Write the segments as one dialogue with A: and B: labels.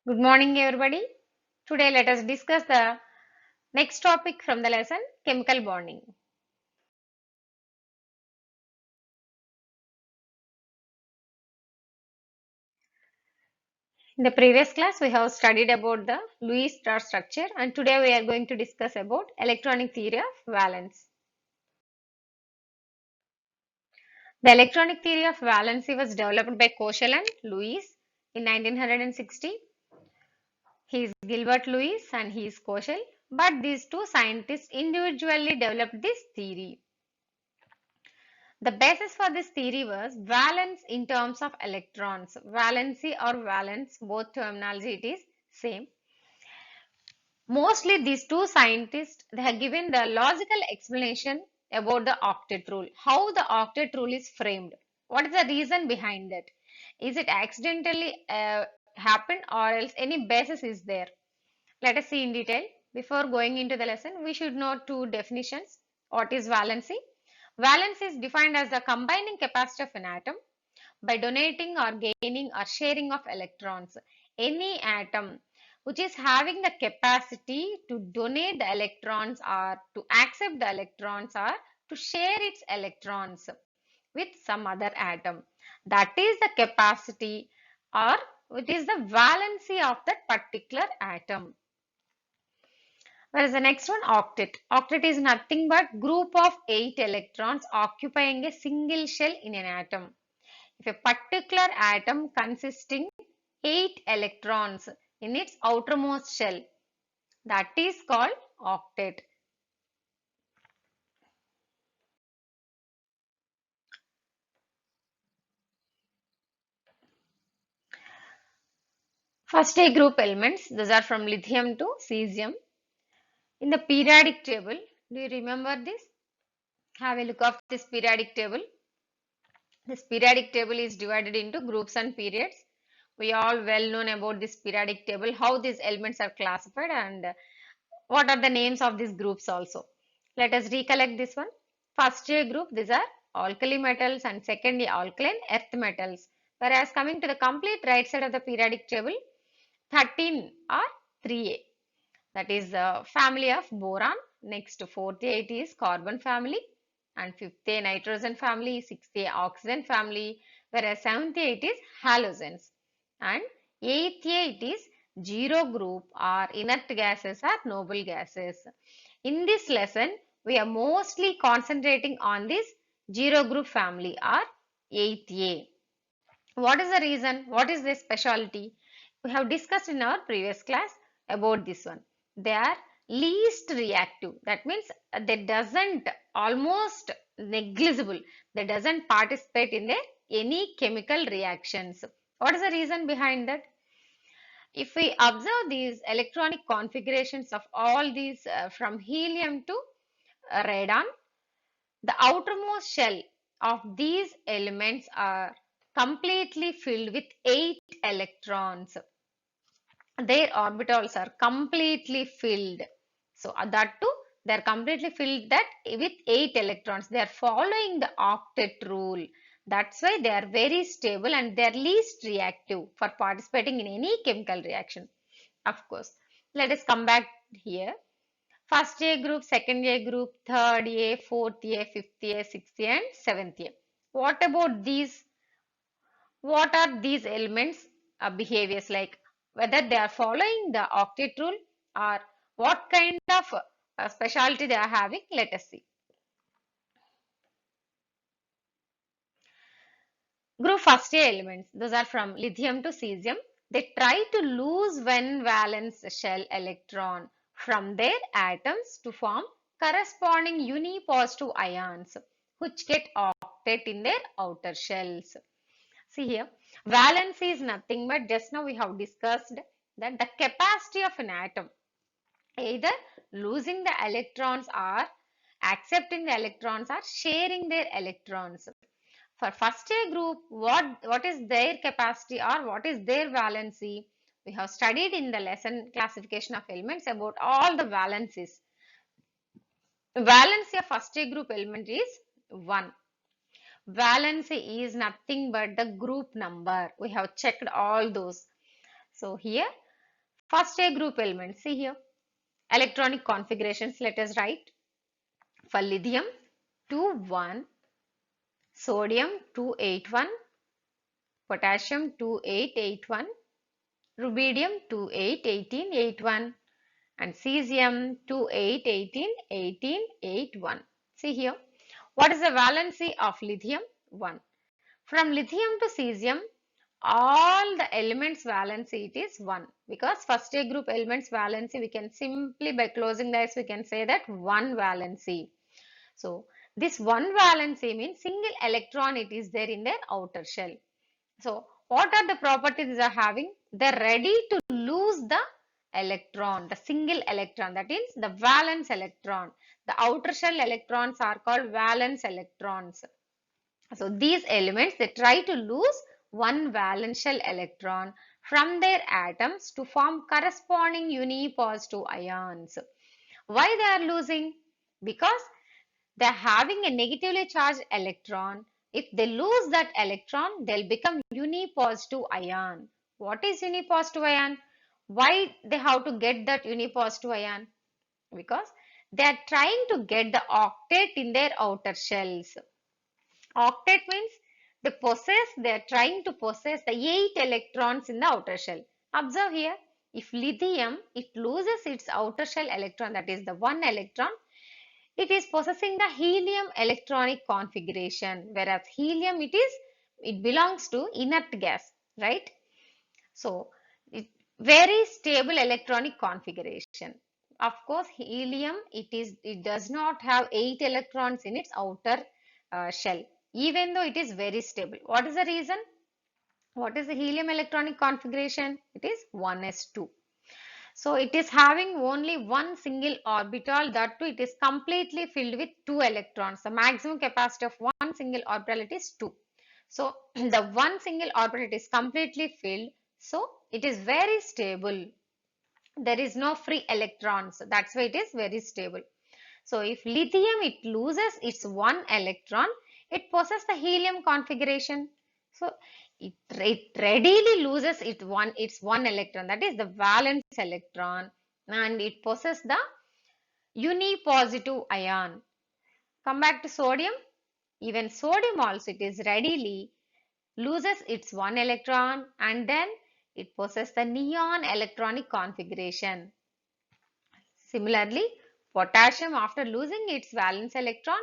A: Good morning, everybody. Today, let us discuss the next topic from the lesson chemical bonding. In the previous class, we have studied about the Lewis star structure, and today we are going to discuss about electronic theory of valence. The electronic theory of valency was developed by Koshal and Lewis in 1960. He is Gilbert Lewis and he is Koshal, but these two scientists individually developed this theory. The basis for this theory was valence in terms of electrons. Valency or valence, both terminology it is same. Mostly these two scientists, they have given the logical explanation about the octet rule. How the octet rule is framed. What is the reason behind that? Is it accidentally happened or else any basis is there? Let us see in detail. Before going into the lesson, we should know two definitions. What is valency? Valence is defined as the combining capacity of an atom by donating or gaining or sharing of electrons. Any atom which is having the capacity to donate the electrons or to accept the electrons or to share its electrons with some other atom. That is the capacity or it is the valency of that particular atom. Whereas the next one, octet. Octet is nothing but group of 8 electrons occupying a single shell in an atom. If a particular atom consisting 8 electrons in its outermost shell, that is called octet. First A group elements, those are from lithium to cesium. In the periodic table, do you remember this? Have a look of this periodic table. This periodic table is divided into groups and periods. We all well known about this periodic table, how these elements are classified and what are the names of these groups also. Let us recollect this one. First A group, these are alkali metals and second A alkaline earth metals. Whereas coming to the complete right side of the periodic table, 13 are 3A. That is the family of boron. Next fourth A it is carbon family and fifth A nitrogen family, sixth A oxygen family, whereas seventh A it is halogens and eighth A it is zero group or inert gases or noble gases. In this lesson, we are mostly concentrating on this zero group family or 8A. What is the reason? What is their specialty? We have discussed in our previous class about this one. They are least reactive. That means they doesn't almost negligible. They doesn't participate in any chemical reactions. What is the reason behind that? If we observe these electronic configurations of all these from helium to radon, the outermost shell of these elements are completely filled with 8 electrons. Their orbitals are completely filled. So that too, they are completely filled that with 8 electrons. They are following the octet rule. That's why they are very stable and they are least reactive for participating in any chemical reaction. Of course, let us come back here. First A group, second A group, third A, fourth A, fifth A, sixth A and seventh A. What about these? What are these elements behaviors like? Whether they are following the octet rule or what kind of specialty they are having? Let us see. Group first A elements, those are from lithium to cesium. They try to lose one valence shell electron from their atoms to form corresponding unipositive ions which get octet in their outer shells. See here, valency is nothing but just now we have discussed that the capacity of an atom either losing the electrons or accepting the electrons or sharing their electrons. For first A group, what is their capacity or what is their valency? We have studied in the lesson classification of elements about all the valencies. Valency of first A group element is 1. Valency is nothing but the group number. We have checked all those. So here First A group elements, see here, electronic configurations, let us write. For lithium 2,1, sodium 281, potassium 2881, rubidium 281881, and cesium 28181881. See here, what is the valency of lithium? 1. From lithium to cesium, all the elements valency it is 1, because first A group elements valency we can simply by closing the eyes we can say that 1 valency. So this 1 valency means single electron it is there in their outer shell. So what are the properties they are having? They are ready to lose the electron, the single electron, that is the valence electron. The outer shell electrons are called valence electrons. So these elements they try to lose one valence shell electron from their atoms to form corresponding unipositive ions. Why they are losing? Because they are having a negatively charged electron. If they lose that electron, they'll become unipositive ion. What is unipositive ion? Why they have to get that unipositive ion? Because they are trying to get the octet in their outer shells. Octet means they are trying to possess the 8 electrons in the outer shell. Observe here, if lithium, it loses its outer shell electron, that is the 1 electron, it is possessing the helium electronic configuration, whereas helium it belongs to inert gas, right? So very stable electronic configuration. Of course, helium it does not have 8 electrons in its outer shell, even though it is very stable. What is the reason? What is the helium electronic configuration? It is 1s2. So it is having only one single orbital, that too it is completely filled with 2 electrons. The maximum capacity of one single orbital it is 2. So the one single orbital it is completely filled. So it is very stable. There is no free electrons. That's why it is very stable. So if lithium it loses its one electron, it possesses the helium configuration. So it readily loses its one electron, that is the valence electron, and it possesses the unipositive ion. Come back to sodium. Even sodium also it is readily loses its one electron, and then it possesses the neon electronic configuration. Similarly, potassium after losing its valence electron,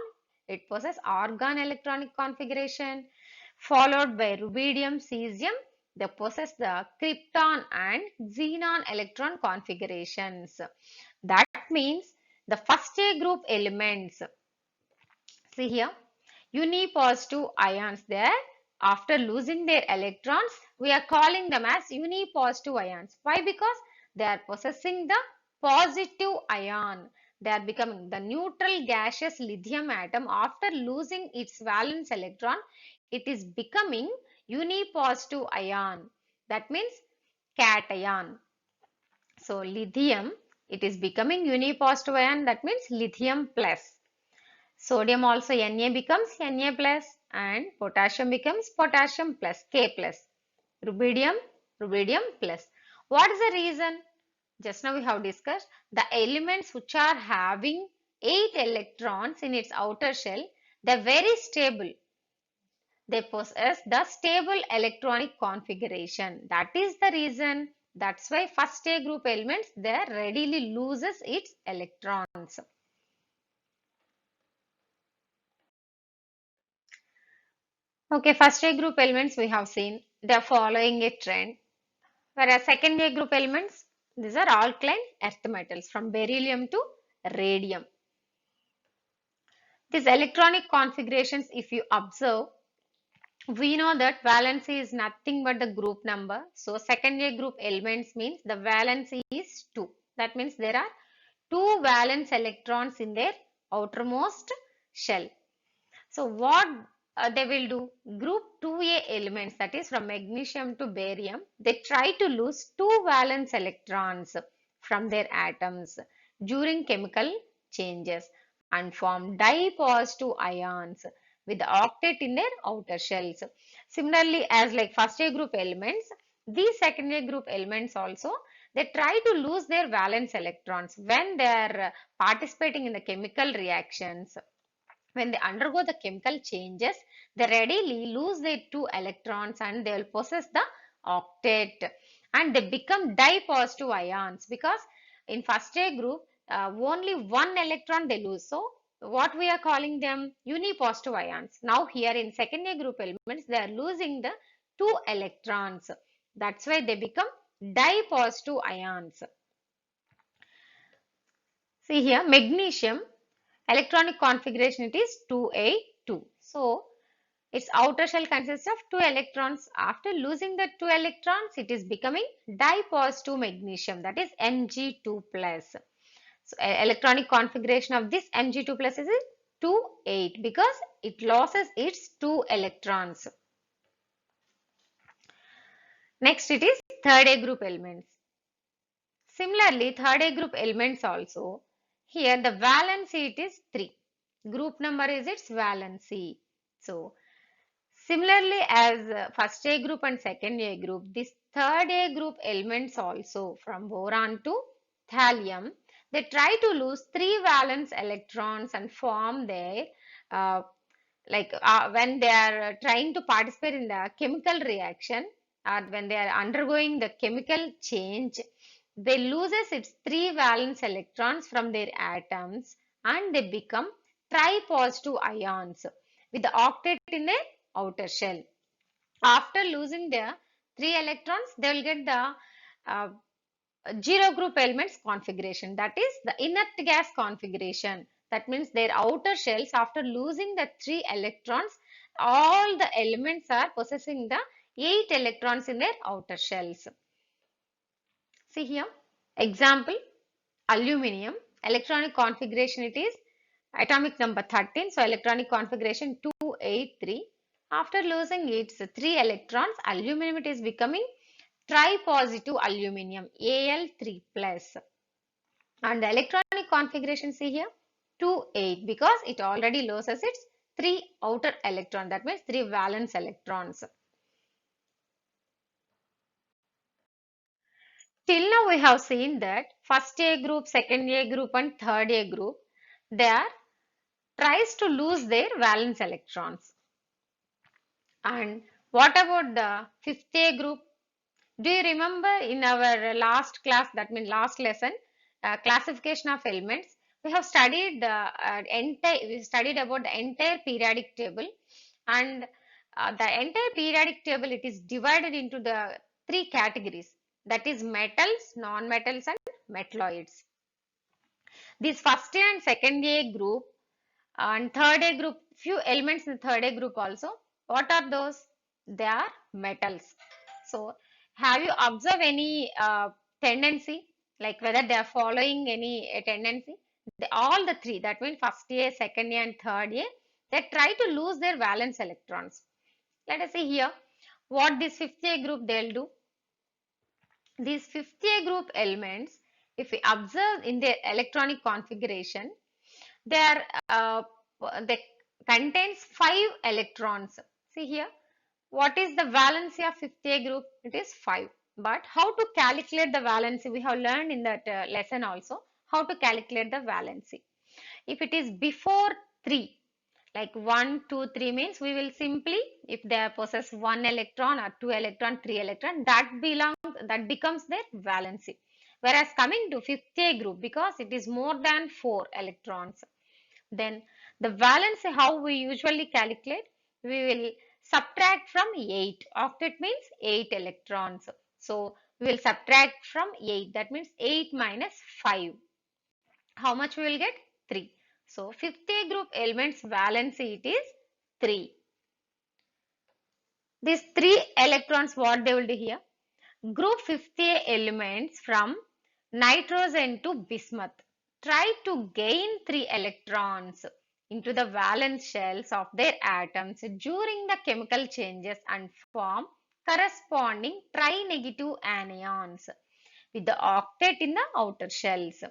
A: it possesses argon electronic configuration, followed by rubidium, cesium, they possess the krypton and xenon electron configurations. That means the first A group elements, see here, unipositive ions there, after losing their electrons, we are calling them as unipositive ions. Why? Because they are possessing the positive ion. They are becoming the neutral gaseous lithium atom after losing its valence electron. It is becoming unipositive ion. That means cation. So lithium, it is becoming unipositive ion. That means lithium plus. Sodium also Na becomes Na plus, and potassium becomes potassium plus, K plus. Rubidium, rubidium plus. What is the reason? Just now we have discussed the elements which are having 8 electrons in its outer shell, they are very stable. They possess the stable electronic configuration. That is the reason. That's why first A group elements they readily loses its electrons. Okay, first A group elements we have seen, they are following a trend. Whereas second A group elements, these are alkaline earth metals from beryllium to radium. These electronic configurations, if you observe, we know that valency is nothing but the group number. So second A group elements means the valency is 2. That means there are 2 valence electrons in their outermost shell. So what they will do? Group 2A elements, that is from magnesium to barium, they try to lose 2 valence electrons from their atoms during chemical changes and form dipositive ions with the octet in their outer shells. Similarly, as like first A group elements, these second A group elements also, they try to lose their valence electrons when they are participating in the chemical reactions. When they undergo the chemical changes, they readily lose their 2 electrons and they will possess the octet, and they become di-positive ions, because in first A group only 1 electron they lose. So what we are calling them unipositive ions. Now here in second A group elements they are losing the 2 electrons. That's why they become di-positive ions. See here, magnesium electronic configuration it is 2A2. So its outer shell consists of 2 electrons. After losing the 2 electrons, it is becoming di-positive magnesium, that is Mg2 plus. So electronic configuration of this Mg2 plus is 2,8 because it loses its 2 electrons. Next it is third A group elements. Similarly, third A group elements also, here the valency it is 3. Group number is its valency. So similarly as first A group and second A group, this third A group elements also from boron to thallium, they try to lose 3 valence electrons and form their when they are trying to participate in the chemical reaction, or when they are undergoing the chemical change, they loses its 3 valence electrons from their atoms and they become tripositive ions with the octet in their outer shell. After losing the 3 electrons, they will get the uh, zero group elements configuration, that is the inert gas configuration. That means their outer shells, after losing the 3 electrons, all the elements are possessing the 8 electrons in their outer shells. See here, example, aluminium, electronic configuration it is atomic number 13, so electronic configuration 283. After losing its 3 electrons, aluminium it is becoming tripositive aluminium, Al3 plus. And the electronic configuration, see here, 2,8 because it already loses its 3 outer electron, that means 3 valence electrons. Till now we have seen that first A group, second A group and third A group, they are tries to lose their valence electrons. And what about the fifth A group? Do you remember in our last class, that means last lesson, classification of elements, we have studied we studied about the entire periodic table, and the entire periodic table it is divided into the 3 categories, that is metals, non-metals and metalloids. This first A and second A group and third A group, few elements in the third A group also. What are those? They are metals. So, have you observed any tendency, like whether they are following any tendency? All the 3, that means first A, second A and third A, they try to lose their valence electrons. Let us see here what this fifth A group they'll do. These fifth A group elements, if we observe in their electronic configuration, they are they contains 5 electrons. See here, what is the valency of fifth A group? It is 5. But how to calculate the valency? We have learned in that lesson also how to calculate the valency. If it is before 3, like 1, 2, 3 means we will simply, if they possess 1 electron or 2 electron, 3 electron, that becomes their valency. Whereas coming to fifth A group, because it is more than 4 electrons, then the valence, how we usually calculate, we will subtract from 8. Octet means 8 electrons. So we will subtract from 8. That means 8 minus 5. How much we will get? 3. So fifth A group elements valency it is 3. These 3 electrons, what they will do here? Group fifth A elements from nitrogen to bismuth try to gain 3 electrons into the valence shells of their atoms during the chemical changes and form corresponding tri-negative anions with the octet in the outer shells.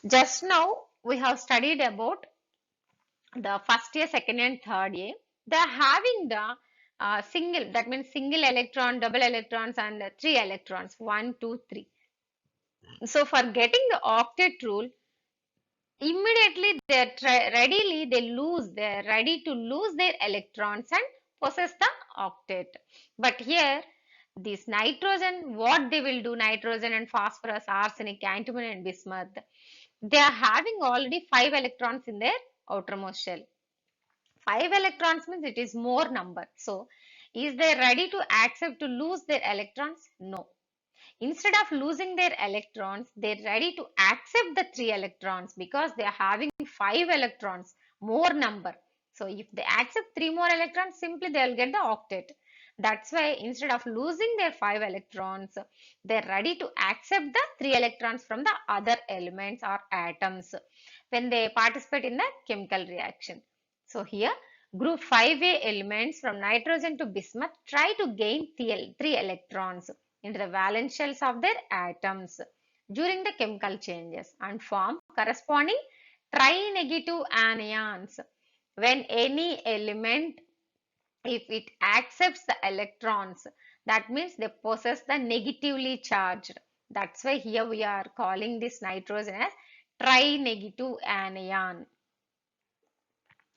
A: Just now we have studied about the first A, second A and third A. They are having the single, that means single electron, double electrons, and three electrons, 1, 2, 3. So for getting the octet rule, immediately they're ready to lose their electrons and possess the octet. But here, this nitrogen, what they will do, nitrogen and phosphorus, arsenic, antimony and bismuth, they are having already 5 electrons in their outermost shell. 5 electrons means it is more number. So, is they ready to accept to lose their electrons? No. Instead of losing their electrons, they're ready to accept the 3 electrons because they are having 5 electrons, more number. So, if they accept 3 more electrons, simply they'll get the octet. That's why instead of losing their 5 electrons, they're ready to accept the 3 electrons from the other elements or atoms when they participate in the chemical reaction. So here group 5A elements from nitrogen to bismuth try to gain 3 electrons into the valence shells of their atoms during the chemical changes and form corresponding tri-negative anions. When any element, if it accepts the electrons, that means they possess the negatively charged. That's why here we are calling this nitrogen as tri-negative anion.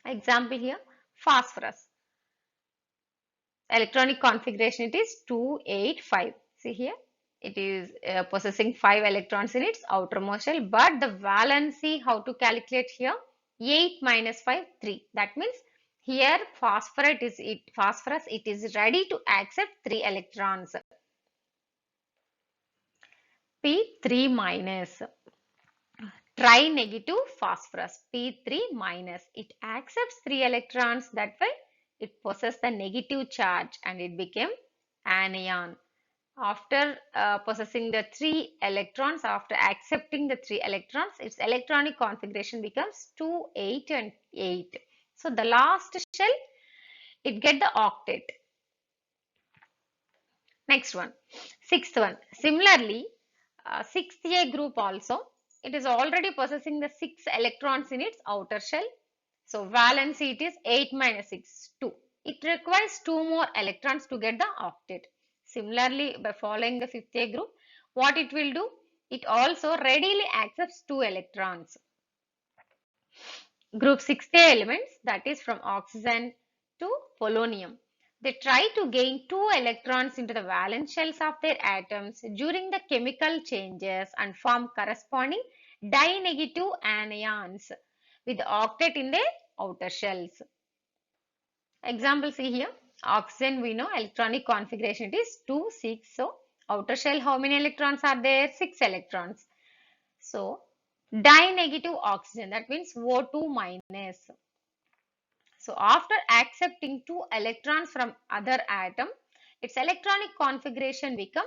A: Example here, phosphorus. Electronic configuration it is 285. See here, it is possessing 5 electrons in its outermost shell, but the valency, how to calculate here? 8 minus 5, 3. That means here phosphorus it is ready to accept 3 electrons. P3 minus. Tri-negative phosphorus, P3 minus. It accepts 3 electrons, that way it possesses the negative charge and it became anion. After possessing the 3 electrons, after accepting the 3 electrons, its electronic configuration becomes 2, 8 and 8. So the last shell, it get the octet. Next one, sixth one. Similarly, 6A group also, it is already possessing the 6 electrons in its outer shell. So valency it is 8 minus 6, 2. It requires 2 more electrons to get the octet. Similarly, by following the 5th A group, what it will do? It also readily accepts 2 electrons. Group 6A elements, that is from oxygen to polonium. They try to gain 2 electrons into the valence shells of their atoms during the chemical changes and form corresponding di-negative anions with the octet in their outer shells. Example, see here, oxygen we know electronic configuration it is 2, 6. So, outer shell how many electrons are there? 6 electrons. So, di-negative oxygen, that means O2 minus. So after accepting 2 electrons from other atom, its electronic configuration become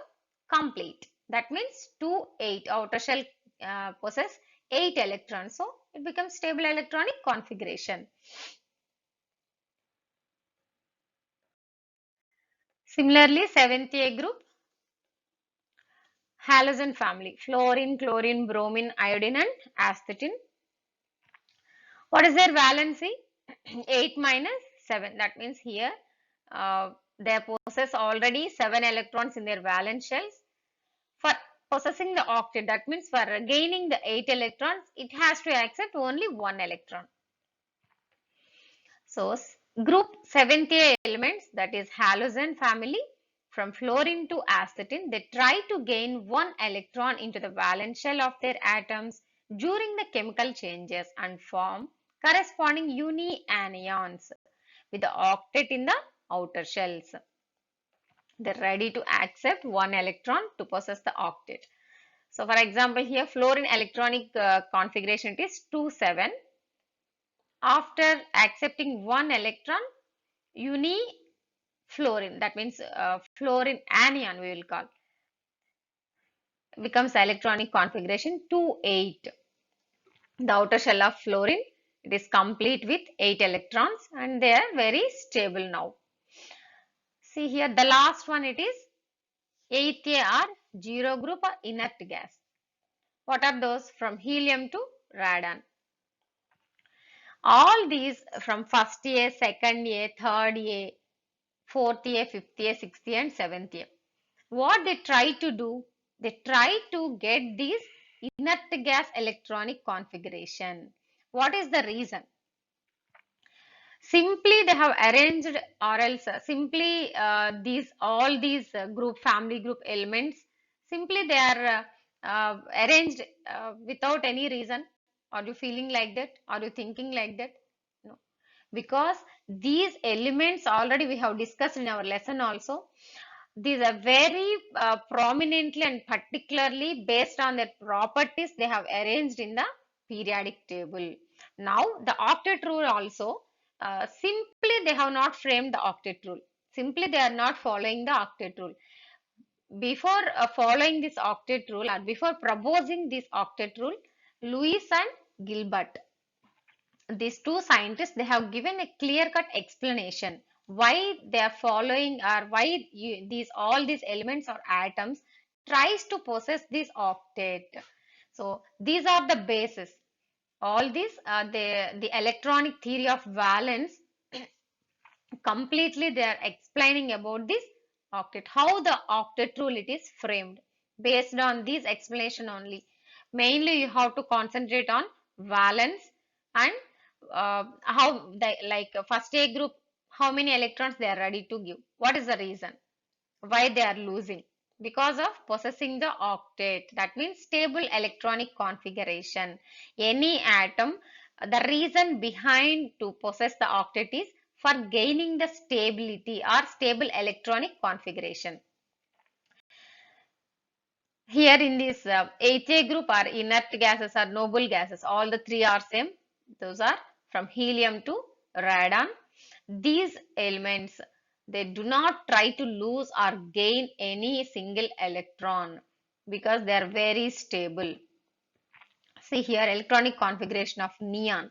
A: complete. That means 2, 8. Outer shell possess 8 electrons. So it becomes stable electronic configuration. Similarly, 7th A group, halogen family, fluorine, chlorine, bromine, iodine and astatine. What is their valency? 8 minus 7. That means here they possess already 7 electrons in their valence shells. For possessing the octet, that means for gaining the 8 electrons, it has to accept only 1 electron. So, group 7th A elements, that is halogen family, from fluorine to astatine, they try to gain 1 electron into the valence shell of their atoms during the chemical changes and form corresponding unianions with the octet in the outer shells. They're ready to accept 1 electron to possess the octet. So, for example, here fluorine electronic configuration it is 2, 7. After accepting 1 electron, unifluorine, that means fluorine anion we will call, becomes electronic configuration 2, 8. The outer shell of fluorine, it is complete with 8 electrons and they are very stable now. See here, the last one it is 8th A or 0 group or inert gas. What are those? From helium to radon. All these from 1st A, 2nd A, 3rd A, 4th year, 5th year, 6th year and 7th year. What they try to do? They try to get this inert gas electronic configuration. What is the reason? Simply they have arranged, or else simply these all these group family group elements, simply they are arranged without any reason. Are you feeling like that? Are you thinking like that? No, because these elements already we have discussed in our lesson also. These are very prominently and particularly based on their properties they have arranged in the periodic table. Now the octet rule also, simply they have not framed the octet rule. Simply they are not following the octet rule. Before following this octet rule, or before proposing this octet rule, Lewis and Gilbert, these two scientists, they have given a clear cut explanation why they are following, or why these all these elements or atoms tries to possess this octet. So these are the basis. All these the electronic theory of valence, completely they are explaining about this octet, how the octet rule it is framed. Based on this explanation only, mainly you have to concentrate on valence and how the, like first A group, how many electrons they are ready to give, what is the reason why they are losing, because of possessing the octet, that means stable electronic configuration. Any atom, the reason behind to possess the octet is for gaining the stability or stable electronic configuration. Here in this HA group are inert gases or noble gases. All the three are same. Those are from helium to radon. These elements, they do not try to lose or gain any single electron because they are very stable. See here, electronic configuration of neon.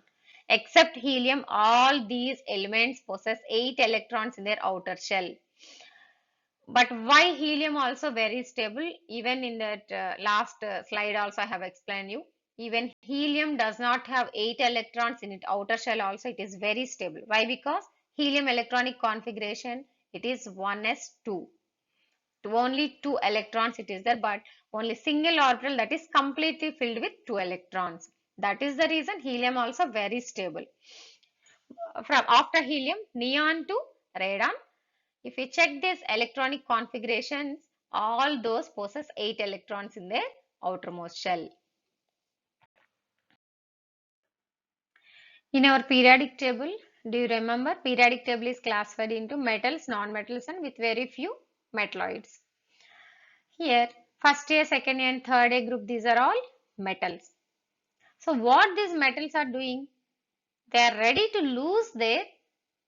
A: Except helium, all these elements possess 8 electrons in their outer shell. But why helium also very stable? Even in that last slide also I have explained you. Even helium does not have 8 electrons in its outer shell also, it is very stable. Why? Because helium electronic configuration, it is 1s2. Only 2 electrons it is there, but only single orbital that is completely filled with 2 electrons. That is the reason helium also very stable. From after helium, neon to radon. If we check this electronic configurations, all those possess 8 electrons in their outermost shell. In our periodic table, do you remember periodic table is classified into metals, non-metals and with very few metalloids. Here, first year, second year and third year group, these are all metals. So what these metals are doing? They are ready to lose their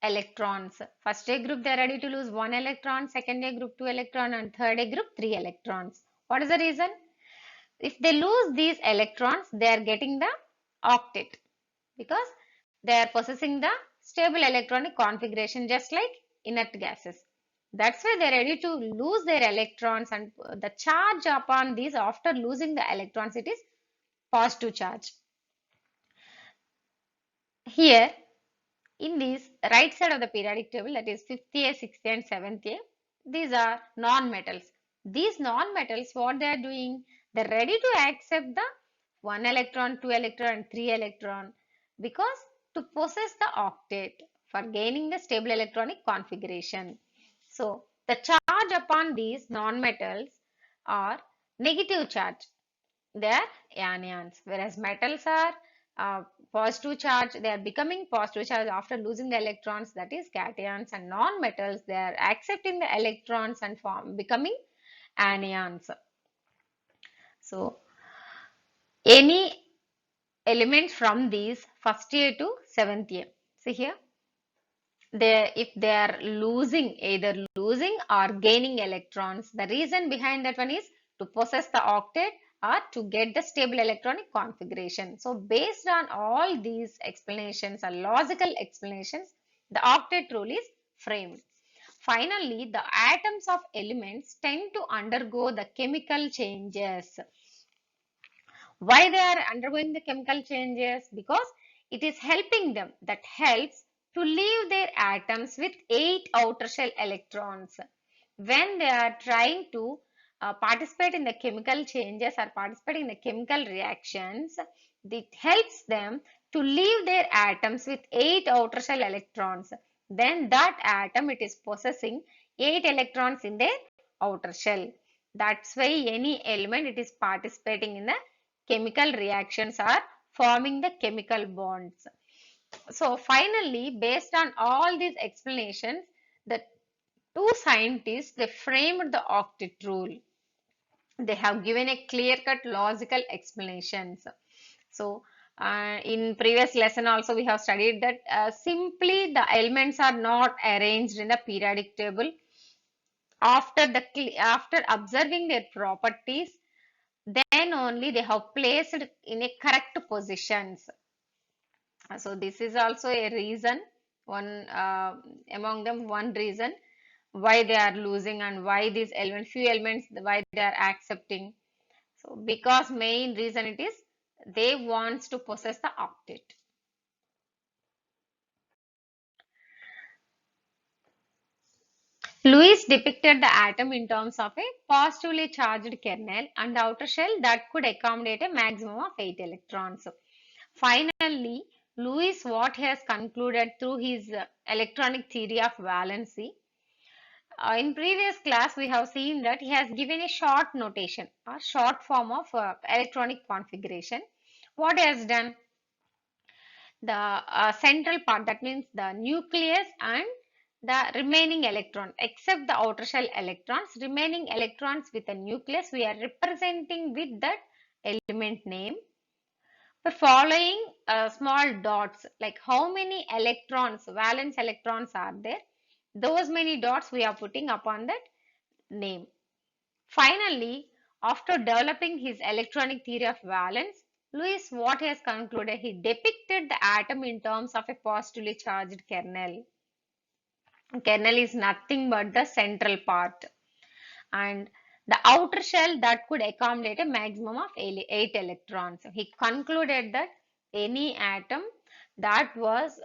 A: electrons. First A group they are ready to lose 1 electron, second A group 2 electron and third A group 3 electrons. What is the reason? If they lose these electrons, they are getting the octet because they are possessing the stable electronic configuration just like inert gases. That's why they are ready to lose their electrons, and the charge upon these after losing the electrons, it is positive charge. Here in this right side of the periodic table, that is 5th year, 6th year and 7th year, these are non-metals. These non-metals, what they are doing? They are ready to accept the 1 electron, 2 electron and 3 electron because to possess the octet for gaining the stable electronic configuration. So, the charge upon these non-metals are negative charge. They are anions, whereas metals are uh, positive charge. They are becoming positive charge after losing the electrons, that is cations, and non-metals they are accepting the electrons and becoming anions. So any elements from these first year to 7th year, see here, they if they are losing, either losing or gaining electrons, the reason behind that one is to possess the octet or to get the stable electronic configuration. So based on all these explanations or logical explanations, the octet rule is framed. Finally, the atoms of elements tend to undergo the chemical changes. Why they are undergoing the chemical changes? Because it is helping them, that helps to leave their atoms with 8 outer shell electrons. When they are trying to participate in the chemical changes or participate in the chemical reactions, it helps them to leave their atoms with 8 outer shell electrons. Then that atom, it is possessing 8 electrons in their outer shell. That's why any element, it is participating in the chemical reactions or forming the chemical bonds. So finally, based on all these explanations, the two scientists, they framed the octet rule. They have given a clear-cut logical explanations. So in previous lesson also we have studied that simply the elements are not arranged in the periodic table. After observing their properties, then only they have placed in a correct positions. So this is also a reason, one among them one reason why they are losing and why these elements, few elements, why they are accepting. So because main reason it is they wants to possess the octet. Lewis depicted the atom in terms of a positively charged kernel and outer shell that could accommodate a maximum of 8 electrons. Finally, Lewis what he has concluded through his electronic theory of valency. In previous class, we have seen that he has given a short notation or short form of electronic configuration. What he has done? The central part, that means the nucleus and the remaining electron, except the outer shell electrons, remaining electrons with a nucleus, we are representing with that element name. We're following small dots, like how many electrons, valence electrons are there. Those many dots we are putting upon that name. Finally, after developing his electronic theory of valence, Lewis what he has concluded, he depicted the atom in terms of a positively charged kernel. Kernel is nothing but the central part, and the outer shell that could accommodate a maximum of 8 electrons. He concluded that any atom that was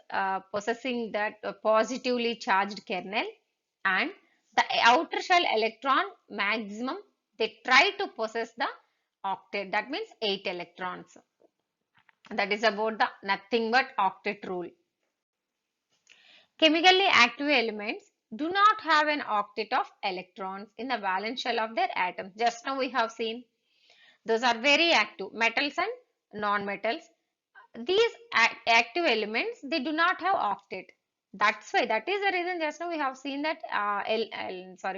A: possessing that positively charged kernel and the outer shell electron maximum, they try to possess the octet, that means 8 electrons. That is about the nothing but octet rule. Chemically active elements do not have an octet of electrons in the valence shell of their atoms. Just now we have seen those are very active, metals and non-metals. These active elements, they do not have octet. That's why, that is the reason just now we have seen that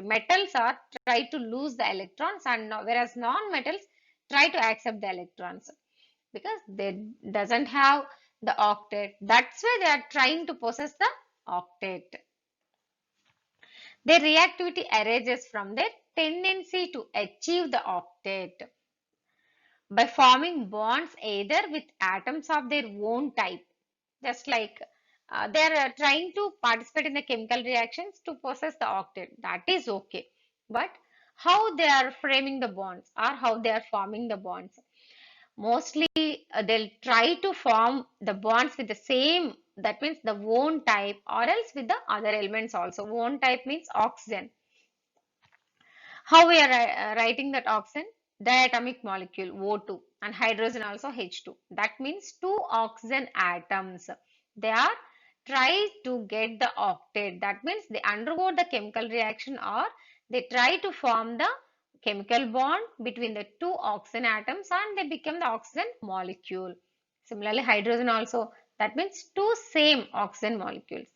A: metals are try to lose the electrons, and whereas non-metals try to accept the electrons because they doesn't have the octet. That's why they are trying to possess the octet. Their reactivity arises from their tendency to achieve the octet by forming bonds either with atoms of their own type, just like they are trying to participate in the chemical reactions to possess the octet. That is okay. But how they are framing the bonds or how they are forming the bonds? Mostly they'll try to form the bonds with the same, that means the own type, or else with the other elements also. Own type means oxygen. How we are writing that oxygen? Diatomic molecule O2 and hydrogen also H2. That means two oxygen atoms. They are try to get the octet. That means they undergo the chemical reaction or they try to form the chemical bond between the two oxygen atoms and they become the oxygen molecule. Similarly, hydrogen also, that means two same oxygen molecules.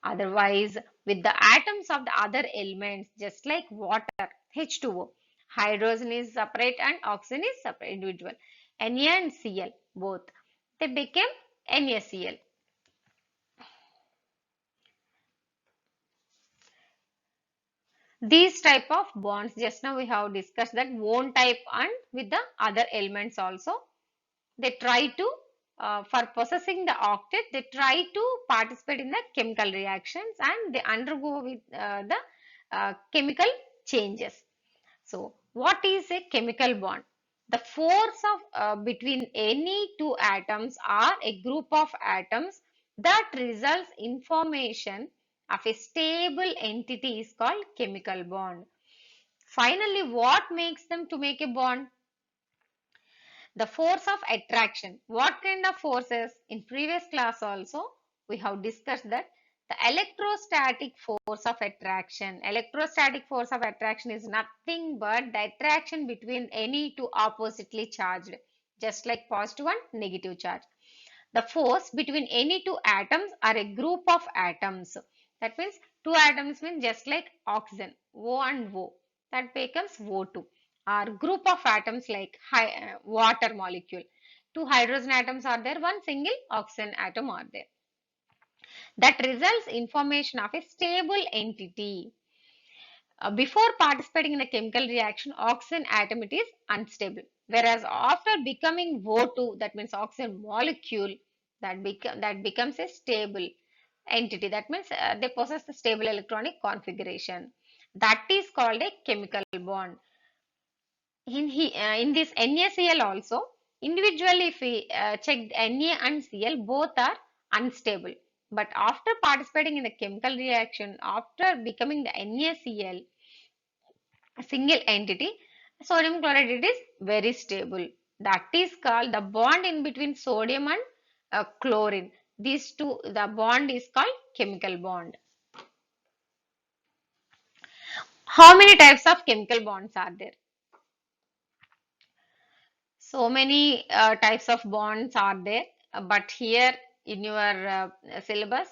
A: Otherwise, with the atoms of the other elements, just like water, H2O, hydrogen is separate and oxygen is separate individual. Na and Cl both, they became NaCl. These type of bonds, just now we have discussed that own type and with the other elements also. They try to, for possessing the octet, they try to participate in the chemical reactions and they undergo with the chemical changes. So, what is a chemical bond? The force of between any two atoms or a group of atoms that results information of a stable entity is called chemical bond. Finally, what makes them to make a bond? The force of attraction. What kind of forces? In previous class also, we have discussed that the electrostatic force of attraction. Electrostatic force of attraction is nothing but the attraction between any two oppositely charged, just like positive and negative charge. The force between any two atoms or a group of atoms. That means two atoms mean just like oxygen, O and O. That becomes O2. Or group of atoms like water molecule. Two hydrogen atoms are there, one single oxygen atom are there. That results information of a stable entity. Before participating in a chemical reaction, oxygen atom it is unstable. Whereas after becoming O2, that means oxygen molecule, that becomes a stable entity. That means they possess the stable electronic configuration. That is called a chemical bond. In this NaCl also, individually if we check Na and Cl, both are unstable. But after participating in the chemical reaction, after becoming the NaCl, a single entity, sodium chloride it is very stable. That is called the bond in between sodium and chlorine. These two, the bond is called chemical bond. How many types of chemical bonds are there? So many types of bonds are there, but here in your syllabus,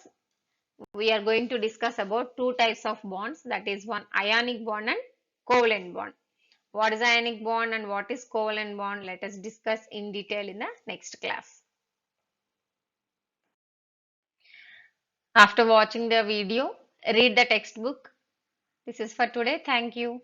A: we are going to discuss about two types of bonds. That is one ionic bond and covalent bond. What is ionic bond and what is covalent bond? Let us discuss in detail in the next class. After watching the video, read the textbook. This is for today. Thank you.